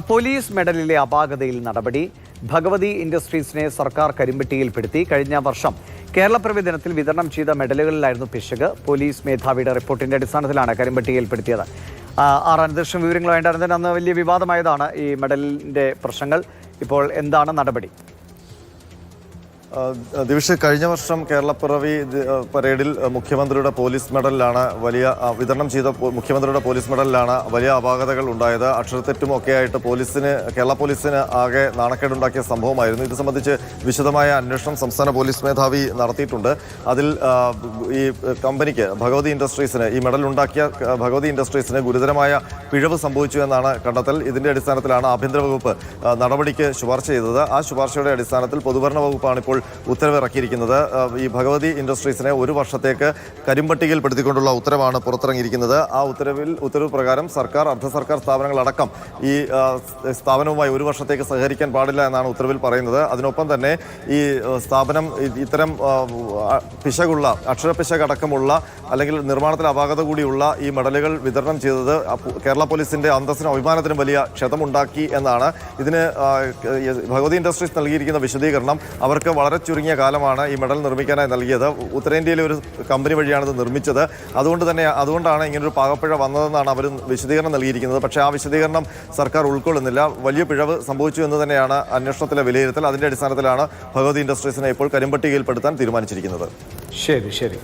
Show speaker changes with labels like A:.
A: Police മെഡലിലെ അപാകതയിൽ നടപടി. ഭഗവതി ഇൻഡസ്ട്രീസിനെ സർക്കാർ കരിമ്പട്ടികയിൽപ്പെടുത്തി. കഴിഞ്ഞ വർഷം കേരളപ്പിറവി ദിനത്തിൽ വിതരണം ചെയ്ത മെഡലുകളിലായിരുന്നു പിശക്. പോലീസ് മേധാവിയുടെ റിപ്പോർട്ടിന്റെ അടിസ്ഥാനത്തിലാണ് കരിമ്പട്ടികയിൽപ്പെടുത്തിയത്. അനന്തരീക്ഷം വിവരങ്ങളുമായിട്ട് അനന്തൻ, അന്ന് വലിയ വിവാദമായതാണ് ഈ മെഡലിന്റെ പ്രശ്നങ്ങൾ. ഇപ്പോൾ എന്താണ് നടപടി?
B: ദിവിഷ്, കഴിഞ്ഞ വർഷം കേരളപ്പിറവി പരേഡിൽ മുഖ്യമന്ത്രിയുടെ പോലീസ് മെഡലിലാണ് വിതരണം ചെയ്ത മുഖ്യമന്ത്രിയുടെ പോലീസ് മെഡലിലാണ് വലിയ അപാകതകൾ ഉണ്ടായത്. അക്ഷരത്തെറ്റും ഒക്കെയായിട്ട് കേരള പോലീസിന് ആകെ നാണക്കേടുണ്ടാക്കിയ സംഭവമായിരുന്നു. ഇത് സംബന്ധിച്ച് വിശദമായ അന്വേഷണം സംസ്ഥാന പോലീസ് മേധാവി നടത്തിയിട്ടുണ്ട്. അതിൽ ഈ കമ്പനിക്ക് ഭഗവതി ഇൻഡസ്ട്രീസിന് ഈ മെഡൽ ഉണ്ടാക്കിയ ഭഗവതി ഇൻഡസ്ട്രീസിന് ഗുരുതരമായ പിഴവ് സംഭവിച്ചു എന്നാണ് കണ്ടെത്തൽ. ഇതിന്റെ അടിസ്ഥാനത്തിലാണ് ആഭ്യന്തര വകുപ്പ് നടപടിക്ക് ശുപാർശ ചെയ്തത്. ആ ശുപാർശയുടെ അടിസ്ഥാനത്തിൽ പൊതുഭരണ വകുപ്പാണ് ഇപ്പോൾ ഉത്തരവിറക്കിയിരിക്കുന്നത്. ഈ ഭഗവതി ഇൻഡസ്ട്രീസിനെ 1 വർഷത്തേക്ക് കരിമ്പട്ടികയിൽപ്പെടുത്തിക്കൊണ്ടുള്ള ഉത്തരവാണ് പുറത്തിറങ്ങിയിരിക്കുന്നത്. ആ ഉത്തരവ് പ്രകാരം സർക്കാർ, അർദ്ധ സർക്കാർ സ്ഥാപനങ്ങളടക്കം ഈ സ്ഥാപനവുമായി 1 വർഷത്തേക്ക് സഹകരിക്കാൻ പാടില്ല എന്നാണ് ഉത്തരവിൽ പറയുന്നത്. അതിനൊപ്പം തന്നെ ഈ സ്ഥാപനം ഇത്തരം പിശകുള്ള, അക്ഷരപ്പിശകടക്കമുള്ള അല്ലെങ്കിൽ നിർമ്മാണത്തിൽ അപാകത കൂടിയുള്ള ഈ മെഡലുകൾ വിതരണം ചെയ്തത് കേരള പോലീസിന്റെ അന്തസ്സിനും അഭിമാനത്തിനും വലിയ ക്ഷതമുണ്ടാക്കി എന്നാണ്. ഇതിന് ഭഗവതി ഇൻഡസ്ട്രീസ് നൽകിയിരിക്കുന്ന വിശദീകരണം, അവർക്ക് വളരെ ചുരുങ്ങിയ കാലമാണ് ഈ മെഡൽ നിർമ്മിക്കാനായി നൽകിയത്. ഉത്തരേന്ത്യയിലെ ഒരു കമ്പനി വഴിയാണ് ഇത് നിർമ്മിച്ചത്. അതുകൊണ്ടാണ് ഇങ്ങനൊരു പാകപ്പിഴ വന്നതെന്നാണ് അവർ വിശദീകരണം നൽകിയിരിക്കുന്നത്. പക്ഷേ ആ വിശദീകരണം സർക്കാർ ഉൾക്കൊള്ളുന്നില്ല. വലിയ പിഴവ് സംഭവിച്ചു എന്ന് തന്നെയാണ് അന്വേഷണത്തിലെ വിലയിരുത്തൽ. അതിന്റെ അടിസ്ഥാനത്തിലാണ് ഭഗവതി ഇൻഡസ്ട്രീസിനെ ഇപ്പോൾ കരിമ്പട്ടികയിൽപ്പെടുത്താൻ തീരുമാനിച്ചിരിക്കുന്നത്.
A: ശരി.